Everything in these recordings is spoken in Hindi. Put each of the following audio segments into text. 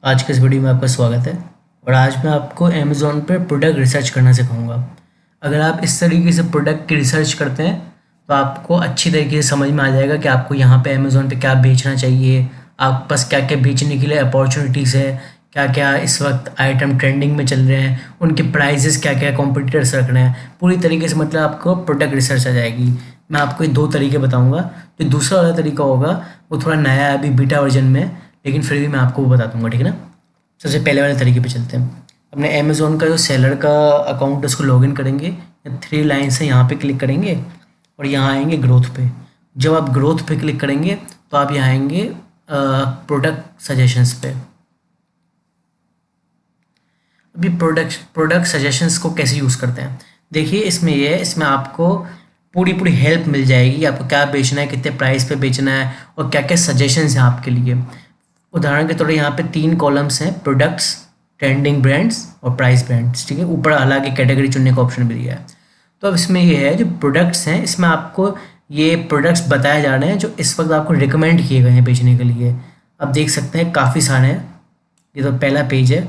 आज के इस वीडियो में आपका स्वागत है। और आज मैं आपको अमेज़ॉन पे प्रोडक्ट रिसर्च करना सिखाऊंगा। अगर आप इस तरीके से प्रोडक्ट की रिसर्च करते हैं तो आपको अच्छी तरीके से समझ में आ जाएगा कि आपको यहाँ पे अमेज़ॉन पे क्या बेचना चाहिए, आपके पास क्या क्या बेचने के लिए अपॉर्चुनिटीज़ है, क्या क्या इस वक्त आइटम ट्रेंडिंग में चल रहे हैं, उनके प्राइजेस क्या क्या कॉम्पिटिटर्स रख रहे हैं। पूरी तरीके से मतलब आपको प्रोडक्ट रिसर्च आ जाएगी। मैं आपको ये दो तरीके बताऊँगा। जो दूसरा वाला तरीका होगा वो थोड़ा नया है, अभी बीटा वर्जन में, लेकिन फिर भी मैं आपको वो बता दूंगा, ठीक है ना। सबसे पहले वाले तरीके पे चलते हैं। अपने अमेज़ोन का जो सेलर का अकाउंट है उसको लॉगिन करेंगे, थ्री लाइन से यहाँ पे क्लिक करेंगे और यहाँ आएंगे ग्रोथ पे। जब आप ग्रोथ पे क्लिक करेंगे तो आप यहाँ आएंगे प्रोडक्ट सजेशंस पे। अभी प्रोडक्ट सजेशंस को कैसे यूज़ करते हैं देखिए। इसमें ये है, इसमें आपको पूरी पूरी हेल्प मिल जाएगी, आपको क्या बेचना है, कितने प्राइस पे बेचना है और क्या क्या सजेशंस हैं आपके लिए। उदाहरण के तौर पर यहाँ पे 3 कॉलम्स हैं, प्रोडक्ट्स, ट्रेंडिंग ब्रांड्स और प्राइस ब्रांड्स, ठीक है। ऊपर अलग एक कैटेगरी चुनने का ऑप्शन भी दिया है। तो अब इसमें ये है जो प्रोडक्ट्स हैं, इसमें आपको ये प्रोडक्ट्स बताए जा रहे हैं जो इस वक्त आपको रिकमेंड किए गए हैं बेचने के लिए। आप देख सकते हैं काफ़ी सारे हैं। ये तो पहला पेज है,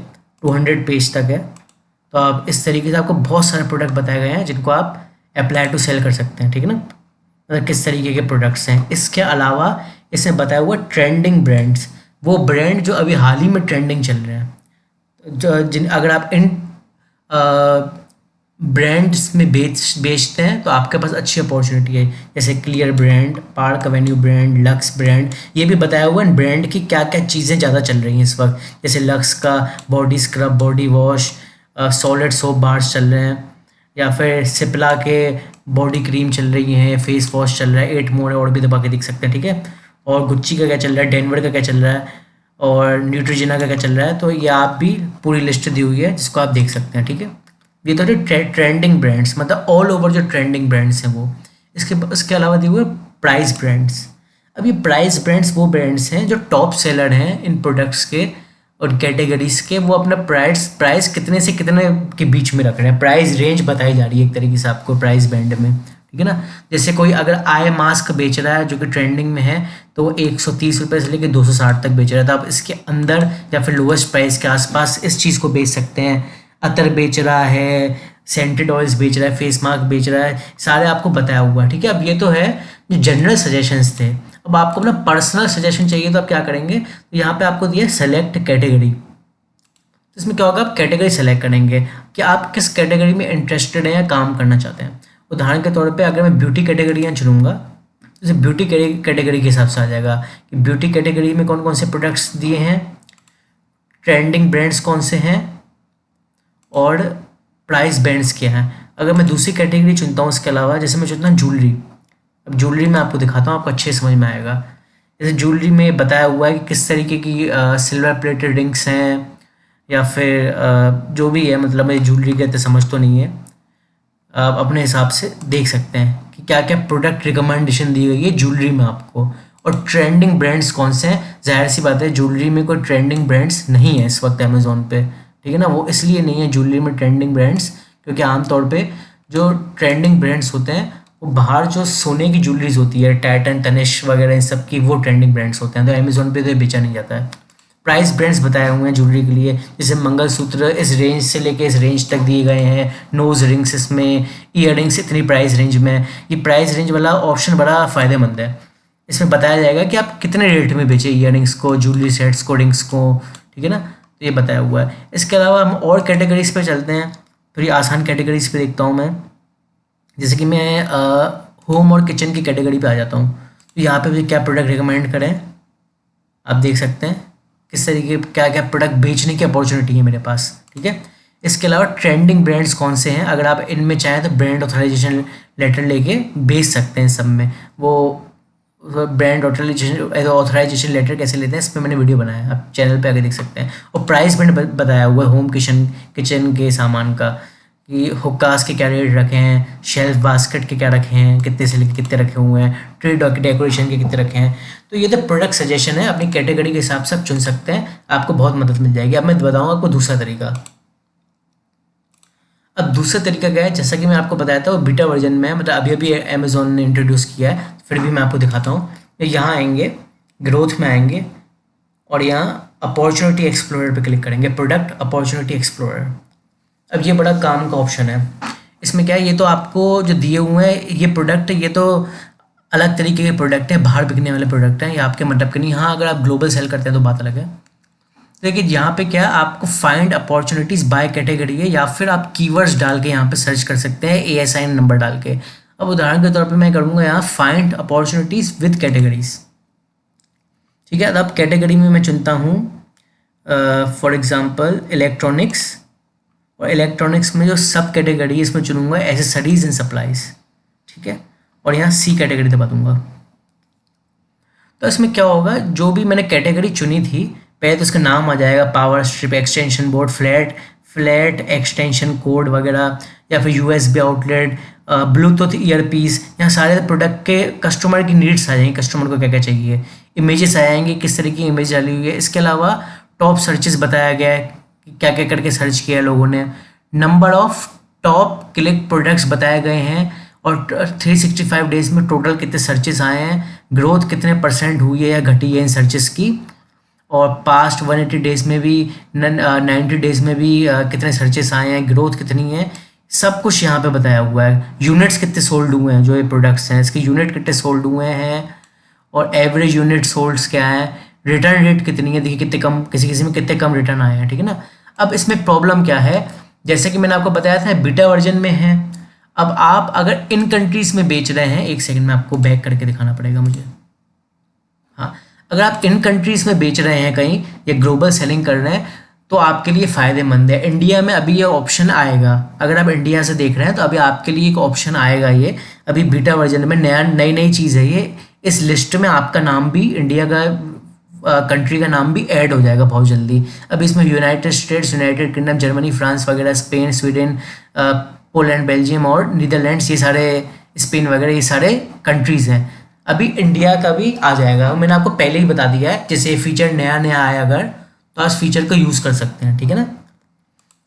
200 पेज तक है। तो आप इस तरीके से आपको बहुत सारे प्रोडक्ट बताए गए हैं जिनको आप अप्लाई टू सेल कर सकते हैं, ठीक है ना। मतलब किस तरीके के प्रोडक्ट्स हैं। इसके अलावा इसमें बताया हुआ ट्रेंडिंग ब्रांड्स, वो ब्रांड जो अभी हाल ही में ट्रेंडिंग चल रहे हैं, जो जिन अगर आप इन ब्रांड्स में बेचते हैं तो आपके पास अच्छी अपॉर्चुनिटी है। जैसे clear brand, park Avenue brand, lux brand, ये भी बताया हुआ है ब्रांड की क्या क्या चीज़ें ज़्यादा चल रही हैं इस वक्त। जैसे लक्स का body scrub, body wash, solid soap bars चल रहे हैं, या फिर सिप्ला के बॉडी क्रीम चल रही है, फेस वॉश चल रहा है, 8 मोर और भी दबा के देख सकते हैं, ठीक है। और गुच्ची का क्या चल रहा है, डेनवर का क्या चल रहा है और न्यूट्रिजिना का क्या चल रहा है। तो ये आप भी पूरी लिस्ट दी हुई है जिसको आप देख सकते हैं, ठीक है। ये तो ट्रेंडिंग ब्रांड्स, मतलब ऑल ओवर जो ट्रेंडिंग ब्रांड्स हैं वो। इसके अलावा दिए हुए प्राइस ब्रांड्स। अब ये प्राइस ब्रांड्स वो ब्रांड्स हैं जो टॉप सेलर हैं इन प्रोडक्ट्स के और कैटेगरीज के। वो अपना प्राइस कितने से कितने के बीच में रख रहे हैं, प्राइस रेंज बताई जा रही है एक तरीके से आपको प्राइस बैंड में, ठीक है ना। जैसे कोई अगर आई मास्क बेच रहा है जो कि ट्रेंडिंग में है तो वो 130 रुपये से लेकर 260 तक बेच रहा है। तो आप इसके अंदर या फिर लोएस्ट प्राइस के आसपास इस चीज़ को बेच सकते हैं। अतर बेच रहा है, सेंटेड ऑयल्स बेच रहा है, फेस मास्क बेच रहा है, सारे आपको बताया हुआ है, ठीक है। अब ये तो है जो जनरल सजेशंस थे। अब आपको अपना पर्सनल सजेशन चाहिए तो आप क्या करेंगे, तो यहाँ पे आपको दिया सेलेक्ट कैटेगरी। तो इसमें क्या होगा, आप कैटेगरी सेलेक्ट करेंगे कि आप किस कैटेगरी में इंटरेस्टेड हैं या काम करना चाहते हैं। उदाहरण के तौर पे अगर मैं ब्यूटी कैटेगरी चुनूंगा तो ब्यूटी कैटेगरी के हिसाब से आ जाएगा कि ब्यूटी कैटेगरी में कौन कौन से प्रोडक्ट्स दिए हैं, ट्रेंडिंग ब्रांड्स कौन से हैं और प्राइस बैंड्स क्या हैं। अगर मैं दूसरी कैटेगरी चुनता हूँ इसके अलावा, जैसे मैं चुनता हूँ ज्वेलरी। अब ज्वेलरी में आपको दिखाता हूँ, आपको अच्छे समझ में आएगा। जैसे ज्वेलरी में बताया हुआ है कि किस तरीके की सिल्वर प्लेटेड रिंग्स हैं या फिर जो भी है, मतलब मैं ज्वेलरी कहते समझ तो नहीं है। आप अपने हिसाब से देख सकते हैं कि क्या क्या प्रोडक्ट रिकमेंडेशन दी गई है ज्वेलरी में आपको, और ट्रेंडिंग ब्रांड्स कौन से हैं। जाहिर सी बात है ज्वेलरी में कोई ट्रेंडिंग ब्रांड्स नहीं है इस वक्त अमेज़ॉन पे, ठीक है ना। वो इसलिए नहीं है ज्वेलरी में ट्रेंडिंग ब्रांड्स क्योंकि आमतौर पे जो ट्रेंडिंग ब्रांड्स होते हैं वो बाहर जो सोने की ज्वेलरीज होती है, टाइटन, तनिष्क वगैरह इन सब की, वो ट्रेंडिंग ब्रांड्स होते हैं। तो अमेज़ॉन पे तो ये बेचा नहीं जाता है। प्राइस ब्रांड्स बताए हुए हैं ज्वेलरी के लिए, जैसे मंगलसूत्र इस रेंज से लेके इस रेंज तक दिए गए हैं, नोज रिंग्स इसमें, ईयर रिंग्स इतनी प्राइस रेंज में। ये प्राइस रेंज वाला ऑप्शन बड़ा फ़ायदेमंद है। इसमें बताया जाएगा कि आप कितने रेट में बेचें ईयर रिंग्स को, ज्वेलरी सेट्स को, रिंग्स को, ठीक है ना। तो ये बताया हुआ है। इसके अलावा हम और कैटेगरीज पे चलते हैं, थोड़ी आसान कैटेगरीज पे देखता हूँ मैं। जैसे कि मैं होम और किचन की कैटेगरी पे आ जाता हूँ। तो यहाँ पे मुझे क्या प्रोडक्ट रिकमेंड करें, आप देख सकते हैं किस तरीके क्या क्या प्रोडक्ट बेचने की अपॉर्चुनिटी है मेरे पास, ठीक है। इसके अलावा ट्रेंडिंग ब्रांड्स कौन से हैं, अगर आप इनमें चाहें तो ब्रांड ऑथराइजेशन लेटर लेके बेच सकते हैं। सब में वो ब्रांड ऑथराइजेशन लेटर कैसे लेते हैं इस पर मैंने वीडियो बनाया है, आप चैनल पे आके देख सकते हैं। और प्राइस बैंड बताया हुआ है होम किचन के सामान का, कि हुक्कास के क्या रेट रखे हैं, शेल्फ बास्केट के क्या रखे हैं, कितने से लेकर कितने रखे हुए हैं, ट्री डेकोरेशन के कितने रखे हैं। तो ये तो प्रोडक्ट सजेशन है, अपनी कैटेगरी के हिसाब से आप चुन सकते हैं, आपको बहुत मदद मिल जाएगी। अब मैं बताऊंगा आपको दूसरा तरीका। अब दूसरा तरीका क्या है, जैसा कि मैं आपको बताया था वो बीटा वर्जन में है, मतलब अभी अभी अमेज़ॉन ने इंट्रोड्यूस किया है, फिर भी मैं आपको दिखाता हूँ। यहाँ आएंगे, ग्रोथ में आएंगे और यहाँ अपॉर्चुनिटी एक्सप्लोरर पे क्लिक करेंगे, प्रोडक्ट अपॉर्चुनिटी एक्सप्लोरर। अब ये बड़ा काम का ऑप्शन है। इसमें क्या है, ये तो आपको जो दिए हुए हैं ये प्रोडक्ट, ये तो अलग तरीके के प्रोडक्ट है, बाहर बिकने वाले प्रोडक्ट हैं, ये आपके मतलब के नहीं। हाँ, अगर आप ग्लोबल सेल करते हैं तो बात अलग है। देखिए यहाँ पे क्या है, आपको फाइंड अपॉर्चुनिटीज़ बाय कैटेगरी है, या फिर आप कीवर्ड्स डाल के यहाँ पे सर्च कर सकते हैं ASIN नंबर डाल के। अब उदाहरण के तौर पे मैं करूँगा यहाँ फाइंड अपॉर्चुनिटीज़ विद कैटेगरीज। ठीक है, अब कैटेगरी में मैं चुनता हूँ फॉर एग्जांपल इलेक्ट्रॉनिक्स, और इलेक्ट्रॉनिक्स में जो सब कैटेगरी है इसमें चुनूंगा एसेसरीज एंड सप्लाईज। ठीक है, और यहाँ C कैटेगरी दबा दूंगा। तो इसमें क्या होगा, जो भी मैंने कैटेगरी चुनी थी पहले तो इसका नाम आ जाएगा, power strip, extension board, flat extension code वगैरह, या फिर USB आउटलेट, ब्लूटूथ ईयरपीस। यहाँ सारे प्रोडक्ट के कस्टमर की नीड्स आ जाएंगी, कस्टमर को क्या क्या चाहिए, इमेजेस आएंगे, किस तरह की इमेज डाली हुई है। इसके अलावा टॉप सर्चेस बताया गया है कि क्या क्या करके सर्च किया है लोगों ने, number of top click products बताए गए हैं, और 365 डेज में टोटल कितने सर्चेस आए हैं, ग्रोथ कितने % हुई है या घटी है इन सर्चेस की, और पास्ट 180 डेज में भी 90 डेज में भी कितने सर्चेस आए हैं, ग्रोथ कितनी है, सब कुछ यहाँ पे बताया हुआ है। यूनिट्स कितने सोल्ड हुए हैं, जो ये प्रोडक्ट्स हैं इसके यूनिट कितने सोल्ड हुए हैं, और एवरेज यूनिट सोल्ड्स क्या है, रिटर्न रेट कितनी है, देखिए कितने कम, किसी किसी में कितने कम रिटर्न आए हैं। ठीक है ना। अब इसमें प्रॉब्लम क्या है, जैसे कि मैंने आपको बताया था बीटा वर्जन में है। अब आप अगर इन कंट्रीज़ में बेच रहे हैं, एक सेकंड में आपको बैक करके दिखाना पड़ेगा मुझे। हाँ, अगर आप इन कंट्रीज़ में बेच रहे हैं कहीं या ग्लोबल सेलिंग कर रहे हैं तो आपके लिए फ़ायदेमंद है। इंडिया में अभी ये ऑप्शन आएगा, अगर आप इंडिया से देख रहे हैं तो अभी आपके लिए एक ऑप्शन आएगा, ये अभी बीटा वर्जन में नई चीज़ है ये। इस लिस्ट में आपका नाम भी, इंडिया का कंट्री का नाम भी ऐड हो जाएगा बहुत जल्दी। अब इसमें United states, United kingdom, Germany, France वगैरह, स्पेन, स्वीडन, पोलैंड, बेल्जियम और नीदरलैंड्स, ये सारे, स्पेन वगैरह, ये सारे कंट्रीज़ हैं। अभी इंडिया का भी आ जाएगा, मैंने आपको पहले ही बता दिया है। जैसे फीचर नया नया आया अगर, तो आप फीचर को यूज़ कर सकते हैं। ठीक है ना।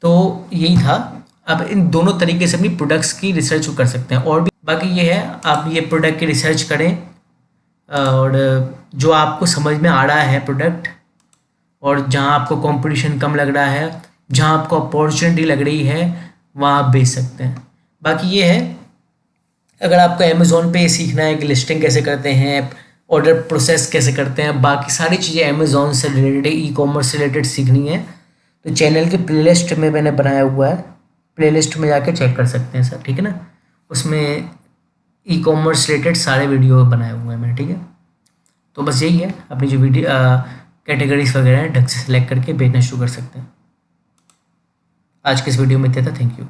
तो यही था। अब इन दोनों तरीके से अपनी प्रोडक्ट्स की रिसर्च कर सकते हैं। और भी बाकी ये है, आप ये प्रोडक्ट की रिसर्च करें और जो आपको समझ में आ रहा है प्रोडक्ट, और जहाँ आपको कंपटीशन कम लग रहा है, जहाँ आपको अपॉर्चुनिटी लग रही है, वहाँ आप बेच सकते हैं। बाकी ये है, अगर आपको अमेज़ॉन पे सीखना है कि लिस्टिंग कैसे करते हैं, ऑर्डर प्रोसेस कैसे करते हैं, बाकी सारी चीज़ें अमेज़ॉन से रिलेटेड, ई-कॉमर्स से रिलेटेड सीखनी है, तो चैनल के प्लेलिस्ट में मैंने बनाया हुआ है, प्लेलिस्ट में जाके चेक कर सकते हैं सर। ठीक है ना। उसमें ई-कॉमर्स रिलेटेड सारे वीडियो बनाए हुए हैं मैंने। ठीक है। तो बस यही है, अपनी जो वीडियो कैटेगरीज वगैरह हैं ढंग से सेलेक्ट करके बेचना शुरू कर सकते हैं। आज के इस वीडियो में इतना था। Thank you.